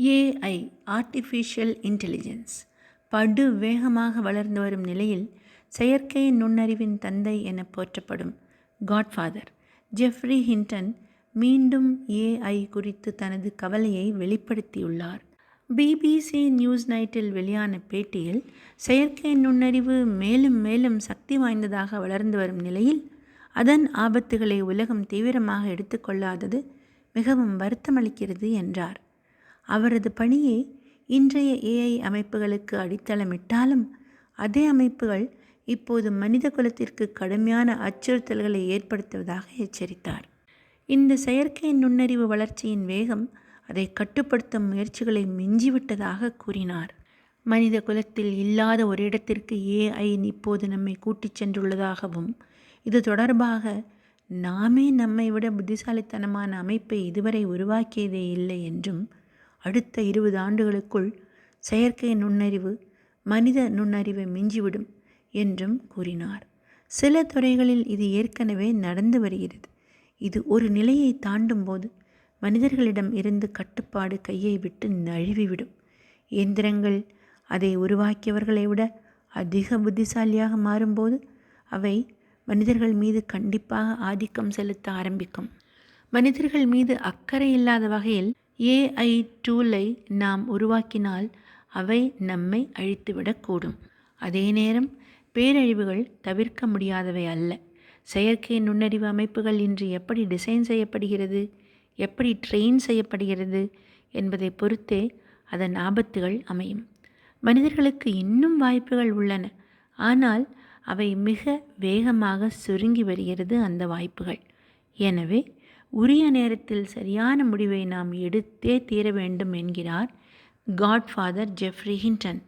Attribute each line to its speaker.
Speaker 1: AI artificial intelligence படு வேகமாக வளர்ந்து வரும் நிலையில் செயற்கை நுண்ணறிவின் தந்தை என போற்றப்படும் காட்ஃபாதர் ஜெஃப்ரி ஹிண்டன் மீண்டும் ஏஐ குறித்து தனது கவலையை வெளிப்படுத்தியுள்ளார். பிபிசி நியூஸ் நைட்டில் வெளியான பேட்டியில் செயற்கை நுண்ணறிவு மேலும் மேலும் சக்தி வாய்ந்ததாக வளர்ந்து வரும் நிலையில் அதன் ஆபத்துகளை உலகம் தீவிரமாக எடுத்துக்கொள்ளாதது மிகவும் வருத்தமளிக்கிறது என்றார். அவரது பணியே இன்றைய ஏஐ அமைப்புகளுக்கு அடித்தளமிட்டாலும் அதே அமைப்புகள் இப்போது மனித குலத்திற்கு கடுமையான அச்சுறுத்தல்களை ஏற்படுத்துவதாக எச்சரித்தார். இந்த செயற்கை நுண்ணறிவு வளர்ச்சியின் வேகம் அதை கட்டுப்படுத்தும் முயற்சிகளை மிஞ்சிவிட்டதாக கூறினார். மனித குலத்தில் இல்லாத ஒரு இடத்திற்கு ஏஐ இப்போது நம்மை கூட்டிச் சென்றுள்ளதாகவும் இது தொடர்பாக நாமே நம்மை விட புத்திசாலித்தனமான அமைப்பை இதுவரை உருவாக்கியதே இல்லை என்றும் அடுத்த 20 ஆண்டுகளுக்குள் செயற்கை நுண்ணறிவு மனித நுண்ணறிவை மிஞ்சிவிடும் என்றும் கூறினார். சில துறைகளில் இது ஏற்கனவே நடந்து வருகிறது. இது ஒரு நிலையை தாண்டும் போது மனிதர்களிடம் இருந்து கட்டுப்பாடு கையை விட்டு நழுவிவிடும். இயந்திரங்கள் அதை உருவாக்கியவர்களை விட அதிக புத்திசாலியாக மாறும்போது அவை மனிதர்கள் மீது கண்டிப்பாக ஆதிக்கம் செலுத்த ஆரம்பிக்கும். மனிதர்கள் மீது அக்கறை இல்லாத வகையில் ஏஐ டூலை நாம் உருவாக்கினால் அவை நம்மை அழித்துவிடக்கூடும். அதே நேரம் பேரழிவுகள் தவிர்க்க முடியாதவை அல்ல. செயற்கை நுண்ணறிவு அமைப்புகள் இன்று எப்படி டிசைன் செய்யப்படுகிறது, எப்படி ட்ரெயின் செய்யப்படுகிறது என்பதை பொறுத்தே அதன் ஆபத்துகள் அமையும். மனிதர்களுக்கு இன்னும் வாய்ப்புகள் உள்ளன, ஆனால் அவை மிக வேகமாக சுருங்கி வருகிறது அந்த வாய்ப்புகள். எனவே உரிய நேரத்தில் சரியான முடிவை நாம் எடுத்தே தீர வேண்டும் என்கிறார் காட்ஃபாதர் ஜெஃப்ரி ஹிண்டன்.